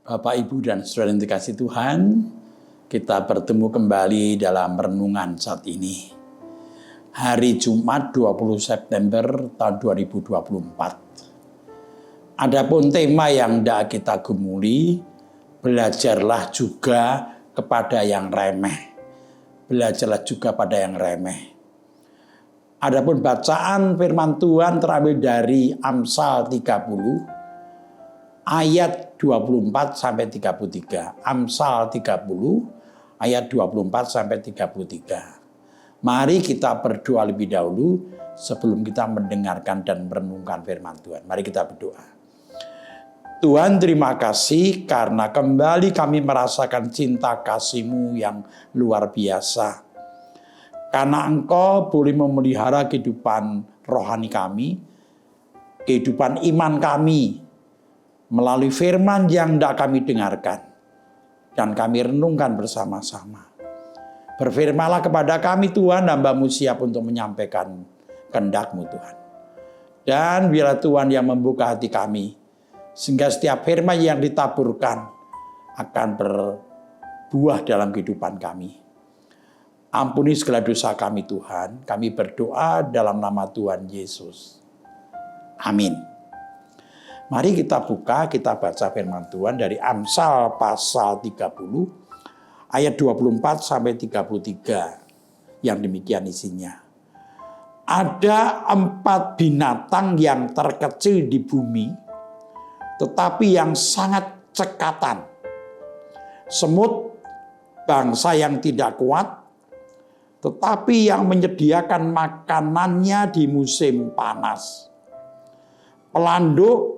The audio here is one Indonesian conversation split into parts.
Bapak, Ibu, dan saudara yang dikasihi Tuhan, kita bertemu kembali dalam renungan saat ini. Hari Jumat 20 September tahun 2024. Adapun tema yang hendak kita gumuli, belajarlah juga kepada yang remeh. Belajarlah juga pada yang remeh. Adapun bacaan firman Tuhan terambil dari Amsal 30 ayat 24 sampai 33. Amsal 30 ayat 24 sampai 33. Mari kita berdoa lebih dahulu sebelum kita mendengarkan dan merenungkan firman Tuhan. Mari kita berdoa. Tuhan, terima kasih karena kembali kami merasakan cinta kasih-Mu yang luar biasa. Karena Engkau boleh memelihara kehidupan rohani kami, kehidupan iman kami, melalui firman yang hendak kami dengarkan dan kami renungkan bersama-sama. Berfirmanlah kepada kami Tuhan, hamba-Mu siap untuk menyampaikan kehendak-Mu Tuhan. Dan biarlah Tuhan yang membuka hati kami, sehingga setiap firman yang ditaburkan akan berbuah dalam kehidupan kami. Ampuni segala dosa kami Tuhan, kami berdoa dalam nama Tuhan Yesus. Amin. Mari kita buka, kita baca firman Tuhan dari Amsal pasal 30 ayat 24 sampai 33 yang demikian isinya. Ada 4 binatang yang terkecil di bumi, tetapi yang sangat cekatan. Semut, bangsa yang tidak kuat, tetapi yang menyediakan makanannya di musim panas. Pelanduk,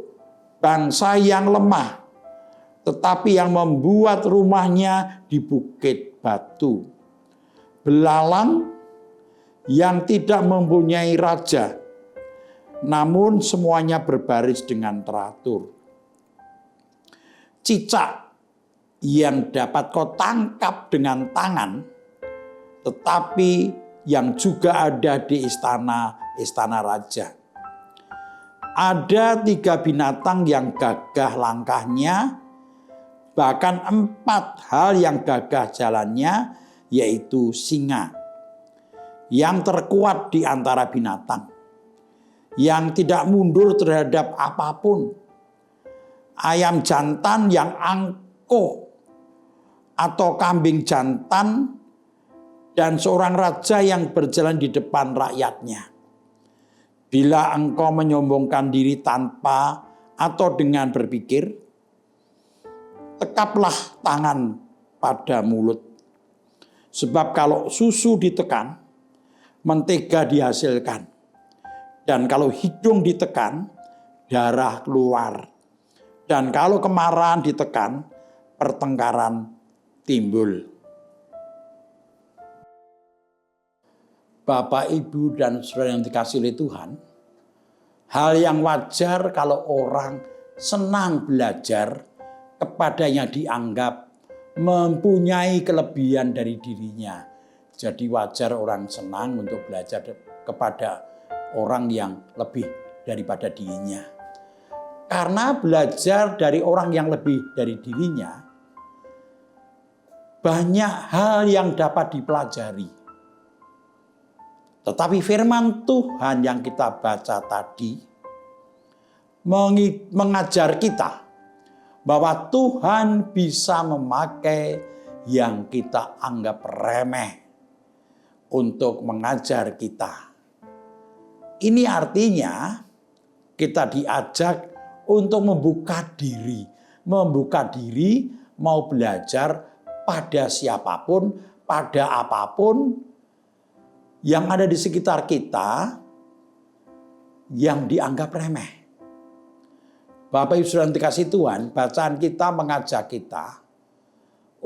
bangsa yang lemah, tetapi yang membuat rumahnya di bukit batu. Belalang yang tidak mempunyai raja, namun semuanya berbaris dengan teratur. Cicak yang dapat kau tangkap dengan tangan, tetapi yang juga ada di istana raja. Ada 3 binatang yang gagah langkahnya, bahkan 4 hal yang gagah jalannya, yaitu singa, yang terkuat di antara binatang, yang tidak mundur terhadap apapun, ayam jantan yang angkuh, atau kambing jantan, dan seorang raja yang berjalan di depan rakyatnya. Bila engkau menyombongkan diri tanpa atau dengan berpikir, tekaplah tangan pada mulut. Sebab kalau susu ditekan, mentega dihasilkan. Dan kalau hidung ditekan, darah keluar. Dan kalau kemarahan ditekan, pertengkaran timbul. Bapak, Ibu, dan saudara yang dikasihi oleh Tuhan, hal yang wajar kalau orang senang belajar kepadanya dianggap mempunyai kelebihan dari dirinya. Jadi wajar orang senang untuk belajar kepada orang yang lebih daripada dirinya. Karena belajar dari orang yang lebih dari dirinya, banyak hal yang dapat dipelajari. Tetapi firman Tuhan yang kita baca tadi mengajar kita bahwa Tuhan bisa memakai yang kita anggap remeh untuk mengajar kita. Ini artinya kita diajak untuk membuka diri mau belajar pada siapapun, pada apapun yang ada di sekitar kita yang dianggap remeh. Bapak, Ibu, saudara yang dikasihi Tuhan, bacaan kita mengajak kita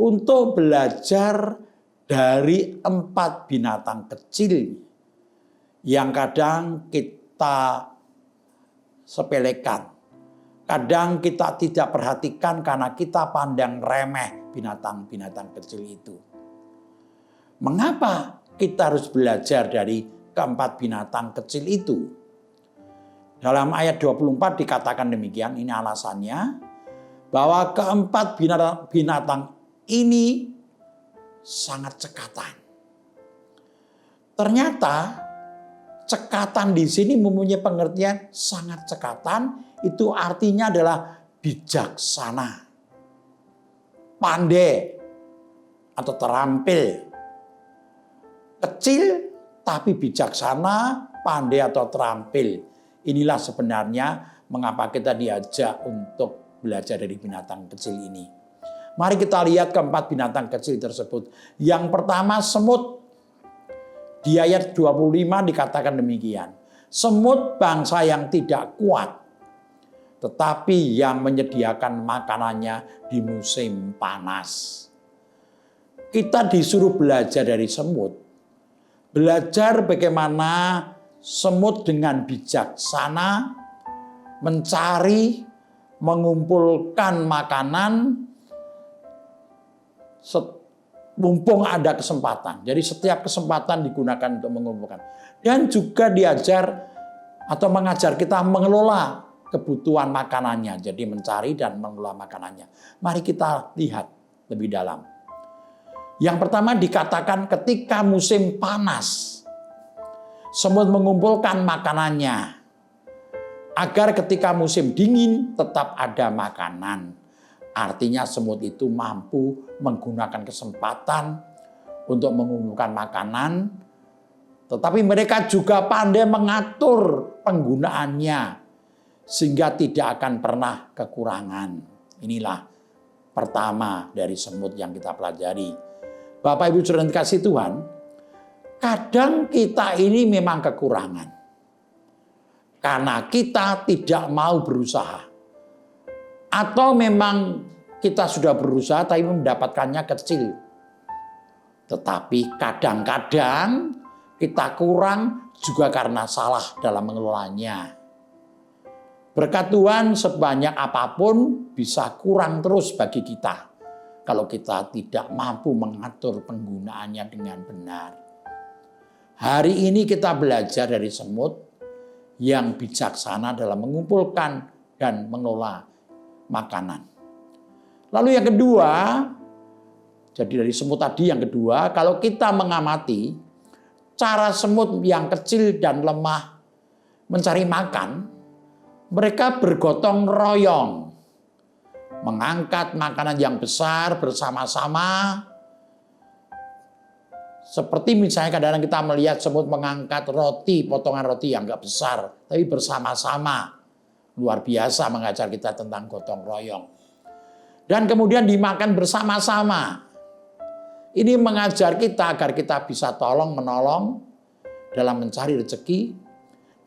untuk belajar dari 4 binatang kecil yang kadang kita sepelekan. Kadang kita tidak perhatikan karena kita pandang remeh binatang-binatang kecil itu. Mengapa kita harus belajar dari keempat binatang kecil itu? Dalam ayat 24 dikatakan demikian, ini alasannya. bahwa keempat binatang ini sangat cekatan. Ternyata cekatan di sini mempunyai pengertian sangat cekatan, itu artinya adalah bijaksana, pandai atau terampil. Kecil tapi bijaksana, pandai atau terampil. Inilah sebenarnya mengapa kita diajak untuk belajar dari binatang kecil ini. Mari kita lihat keempat binatang kecil tersebut. Yang pertama semut. Di ayat 25 dikatakan demikian. Semut bangsa yang tidak kuat, tetapi yang menyediakan makanannya di musim panas. Kita disuruh belajar dari semut. Belajar bagaimana semut dengan bijaksana mencari, mengumpulkan makanan mumpung ada kesempatan. Jadi setiap kesempatan digunakan untuk mengumpulkan. Dan juga diajar atau mengajar kita mengelola kebutuhan makanannya. Jadi mencari dan mengelola makanannya. Mari kita lihat lebih dalam. Yang pertama dikatakan ketika musim panas, semut mengumpulkan makanannya. Agar ketika musim dingin tetap ada makanan. Artinya semut itu mampu menggunakan kesempatan untuk mengumpulkan makanan. Tetapi mereka juga pandai mengatur penggunaannya. Sehingga tidak akan pernah kekurangan. Inilah pertama dari semut yang kita pelajari. Bapak Ibu saudara dikasih Tuhan, kadang kita ini memang kekurangan. Karena kita tidak mau berusaha. Atau memang kita sudah berusaha tapi mendapatkannya kecil. Tetapi kadang-kadang kita kurang juga karena salah dalam mengelolanya. Berkat Tuhan sebanyak apapun bisa kurang terus bagi kita. Kalau kita tidak mampu mengatur penggunaannya dengan benar. Hari ini kita belajar dari semut yang bijaksana dalam mengumpulkan dan mengelola makanan. Lalu yang kedua, jadi dari semut tadi yang kedua, kalau kita mengamati cara semut yang kecil dan lemah mencari makan, mereka bergotong royong, mengangkat makanan yang besar bersama-sama. Seperti misalnya kadang-kadang kita melihat semut mengangkat roti, potongan roti yang enggak besar, tapi bersama-sama. Luar biasa mengajar kita tentang gotong royong. Dan kemudian dimakan bersama-sama. Ini mengajar kita agar kita bisa tolong-menolong dalam mencari rezeki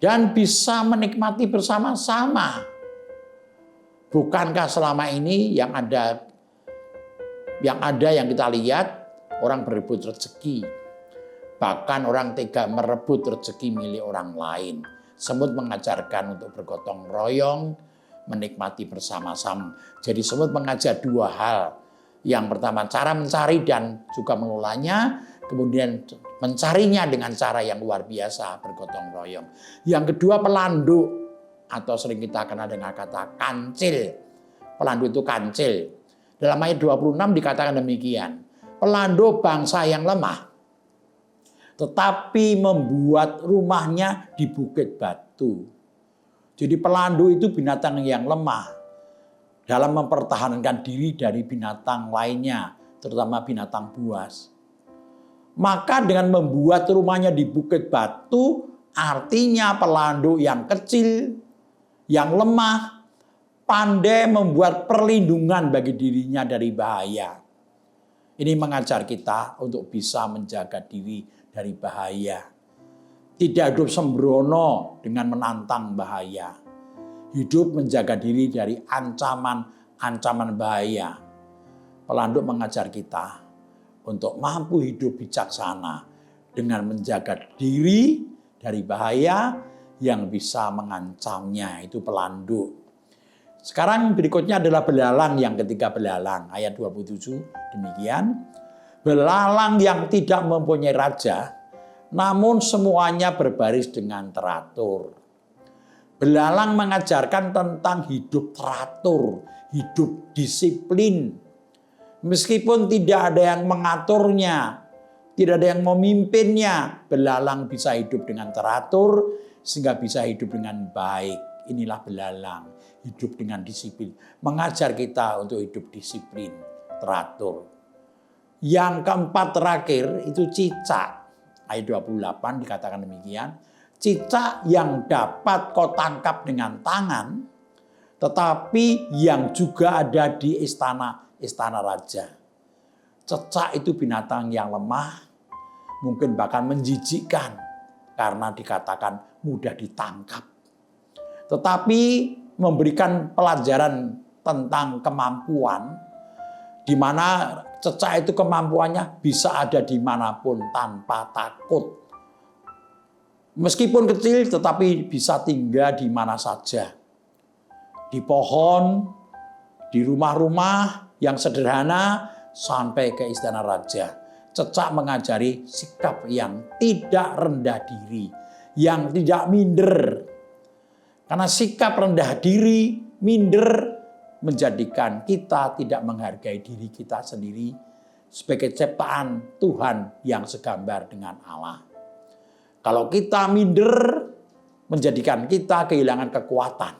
dan bisa menikmati bersama-sama. Bukankah selama ini yang ada yang kita lihat orang berebut rezeki. Bahkan orang tega merebut rezeki milik orang lain. Semut mengajarkan untuk bergotong royong, menikmati bersama-sama. Jadi semut mengajar dua hal. Yang pertama cara mencari dan juga mengelolanya. Kemudian mencarinya dengan cara yang luar biasa, bergotong royong. Yang kedua pelanduk, atau sering kita kenal dengan kata kancil. Pelanduk itu kancil. Dalam ayat 26 dikatakan demikian. Pelanduk bangsa yang lemah, tetapi membuat rumahnya di bukit batu. Jadi pelanduk itu binatang yang lemah dalam mempertahankan diri dari binatang lainnya, terutama binatang buas. Maka dengan membuat rumahnya di bukit batu, artinya pelanduk yang kecil, yang lemah, pandai membuat perlindungan bagi dirinya dari bahaya. Ini mengajar kita untuk bisa menjaga diri dari bahaya. Tidak hidup sembrono dengan menantang bahaya. Hidup menjaga diri dari ancaman bahaya. Pelanduk mengajar kita untuk mampu hidup bijaksana dengan menjaga diri dari bahaya yang bisa mengancamnya. Itu pelanduk. Sekarang berikutnya adalah belalang yang ketiga belalang. Ayat 27 demikian. Belalang yang tidak mempunyai raja, namun semuanya berbaris dengan teratur. Belalang mengajarkan tentang hidup teratur, hidup disiplin. Meskipun tidak ada yang mengaturnya, tidak ada yang memimpinnya, belalang bisa hidup dengan teratur sehingga bisa hidup dengan baik. Inilah belalang, hidup dengan disiplin. Mengajar kita untuk hidup disiplin, teratur. Yang keempat terakhir itu cicak. Ayat 28 dikatakan demikian. Cicak yang dapat kau tangkap dengan tangan, tetapi yang juga ada di istana raja. Cicak itu binatang yang lemah, mungkin bahkan menjijikkan karena dikatakan mudah ditangkap. Tetapi memberikan pelajaran tentang kemampuan, di mana cicak itu kemampuannya bisa ada dimanapun tanpa takut. Meskipun kecil tetapi bisa tinggal di mana saja. Di pohon, di rumah-rumah yang sederhana, sampai ke istana raja. Cicak mengajari sikap yang tidak rendah diri, yang tidak minder. Karena sikap rendah diri, minder, menjadikan kita tidak menghargai diri kita sendiri sebagai ciptaan Tuhan yang segambar dengan Allah. Kalau kita minder, menjadikan kita kehilangan kekuatan,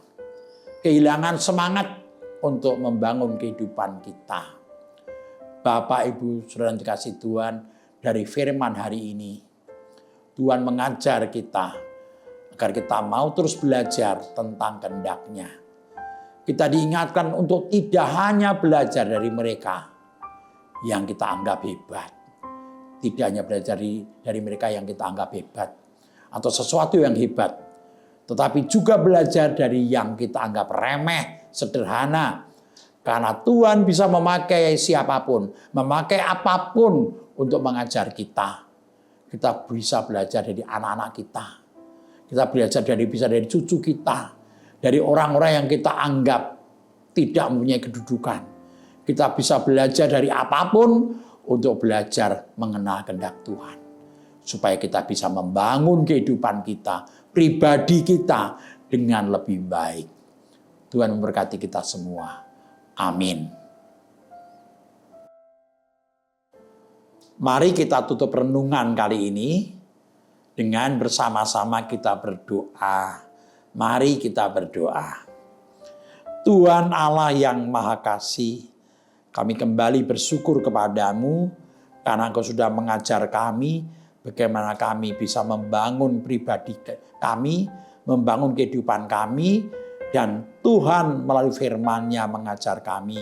kehilangan semangat untuk membangun kehidupan kita. Bapak, Ibu, Saudara yang dikasihi Tuhan, dari firman hari ini, Tuhan mengajar kita agar kita mau terus belajar tentang kehendak-Nya. Kita diingatkan untuk tidak hanya belajar dari mereka yang kita anggap hebat. Tidak hanya belajar dari mereka yang kita anggap hebat atau sesuatu yang hebat, tetapi juga belajar dari yang kita anggap remeh, sederhana. Karena Tuhan bisa memakai siapapun, memakai apapun untuk mengajar kita. Kita bisa belajar dari anak-anak kita. Kita belajar bisa dari cucu kita. Dari orang-orang yang kita anggap tidak mempunyai kedudukan. Kita bisa belajar dari apapun untuk belajar mengenal kehendak Tuhan. Supaya kita bisa membangun kehidupan kita, pribadi kita dengan lebih baik. Tuhan memberkati kita semua. Amin. Mari kita tutup renungan kali ini dengan bersama-sama kita berdoa. Mari kita berdoa. Tuhan Allah yang Maha Kasih, kami kembali bersyukur kepadamu karena Engkau sudah mengajar kami bagaimana kami bisa membangun pribadi kami, membangun kehidupan kami, dan Tuhan melalui firman-Nya mengajar kami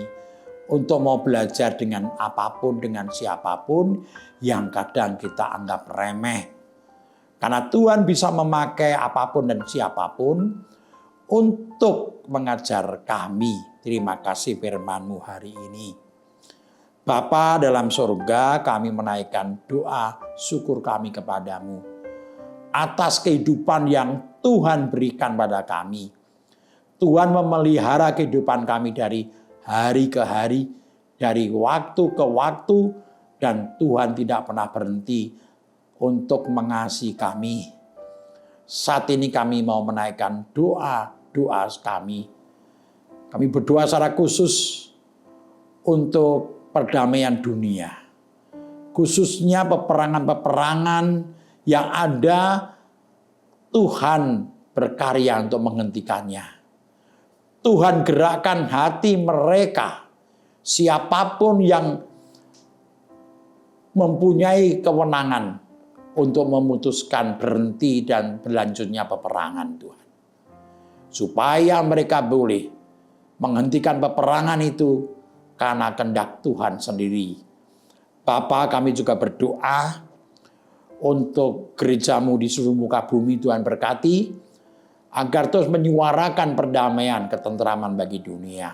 untuk mau belajar dengan apapun, dengan siapapun yang kadang kita anggap remeh. Karena Tuhan bisa memakai apapun dan siapapun untuk mengajar kami. Terima kasih firman-Mu hari ini. Bapa dalam surga, kami menaikkan doa syukur kami kepadamu atas kehidupan yang Tuhan berikan pada kami. Tuhan memelihara kehidupan kami dari hari ke hari, dari waktu ke waktu, dan Tuhan tidak pernah berhenti untuk mengasihi kami. Saat ini kami mau menaikkan doa kami. Kami berdoa secara khusus untuk perdamaian dunia. Khususnya peperangan-peperangan yang ada, Tuhan berkarya untuk menghentikannya. Tuhan gerakkan hati mereka, siapapun yang mempunyai kewenangan untuk memutuskan berhenti dan berlanjutnya peperangan Tuhan. Supaya mereka boleh menghentikan peperangan itu karena kehendak Tuhan sendiri. Bapa, kami juga berdoa untuk gereja-Mu di seluruh muka bumi. Tuhan berkati agar terus menyuarakan perdamaian, ketentraman bagi dunia.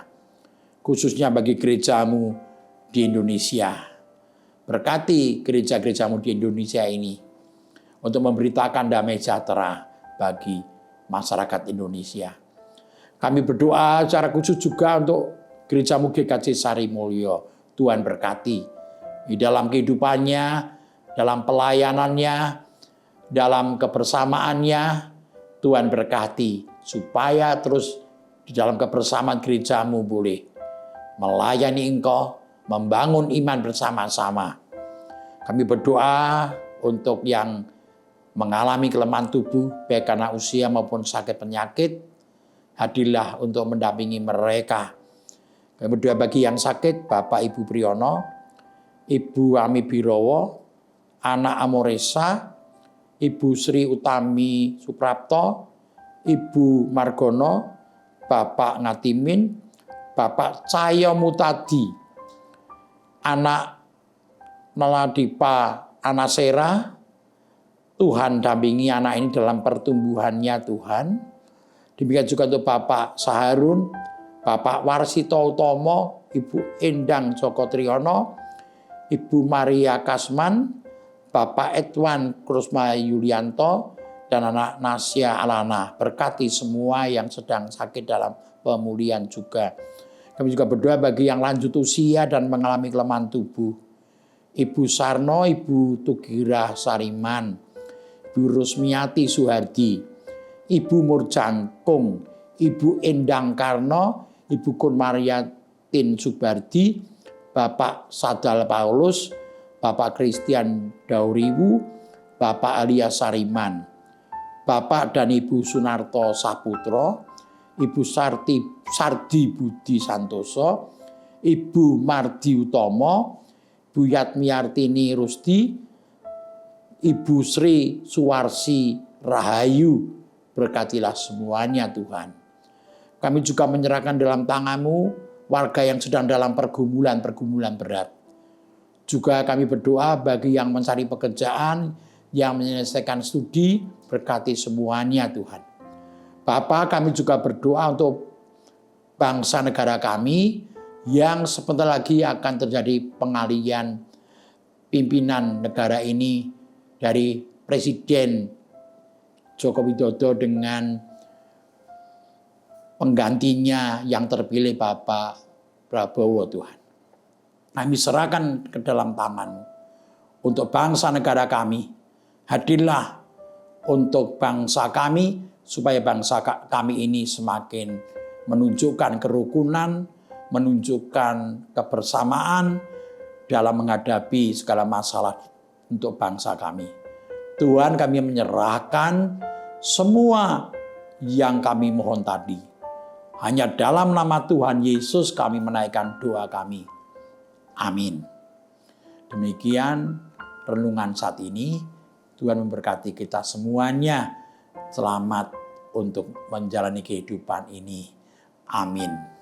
Khususnya bagi gereja-Mu di Indonesia. Berkati gereja-gereja-Mu di Indonesia ini untuk memberitakan damai sejahtera bagi masyarakat Indonesia. Kami berdoa secara khusus juga untuk gereja-Mu GKJ Sarimulyo. Tuhan berkati di dalam kehidupannya, dalam pelayanannya, dalam kebersamaannya. Tuhan berkati supaya terus di dalam kebersamaan gereja-Mu boleh melayani Engkau, membangun iman bersama-sama. Kami berdoa untuk yang mengalami kelemahan tubuh, baik karena usia maupun sakit penyakit, hadirlah untuk mendampingi mereka. Kami berdoa bagi yang sakit, Bapak Ibu Priyono, Ibu Ami Birowo, anak Amoresa, Ibu Sri Utami Suprapto, Ibu Margono, Bapak Ngatimin, Bapak Cahyo Mutadi, anak Meladipa Anasera. Tuhan dampingi anak ini dalam pertumbuhannya Tuhan. Demikian juga untuk Bapak Saharun, Bapak Warsito Utomo, Ibu Endang Joko Triyono, Ibu Maria Kasman, Bapak Edwan Krusma Yulianto, dan anak Nasya Alana. Berkati semua yang sedang sakit dalam pemulihan juga. Kami juga berdoa bagi yang lanjut usia dan mengalami kelemahan tubuh. Ibu Sarno, Ibu Tugira Sariman, Ibu Rusmiati Suhardi, Ibu Murjangkung, Ibu Endang Karno, Ibu Kunmariatin Subardi, Bapak Sadal Paulus, Bapak Christian Dauriwu, Bapak Alia Sariman, Bapak dan Ibu Sunarto Saputro, Ibu Sardi Budi Santoso, Ibu Mardi Utomo, Bu Yatmiartini Rusdi, Ibu Sri Suwarsi Rahayu. Berkatilah semuanya Tuhan. Kami juga menyerahkan dalam tangan-Mu warga yang sedang dalam pergumulan berat. Juga kami berdoa bagi yang mencari pekerjaan, yang menyelesaikan studi, berkati semuanya Tuhan. Bapa, kami juga berdoa untuk bangsa negara kami yang sebentar lagi akan terjadi pengalihan pimpinan negara ini dari Presiden Joko Widodo dengan penggantinya yang terpilih Bapak Prabowo Tuhan. Kami serahkan ke dalam tangan-Mu untuk bangsa negara kami. Hadirlah untuk bangsa kami supaya bangsa kami ini semakin menunjukkan kerukunan, menunjukkan kebersamaan dalam menghadapi segala masalah untuk bangsa kami. Tuhan, kami menyerahkan semua yang kami mohon tadi. Hanya dalam nama Tuhan Yesus kami menaikkan doa kami. Amin. Demikian renungan saat ini. Tuhan memberkati kita semuanya. Selamat untuk menjalani kehidupan ini. Amin.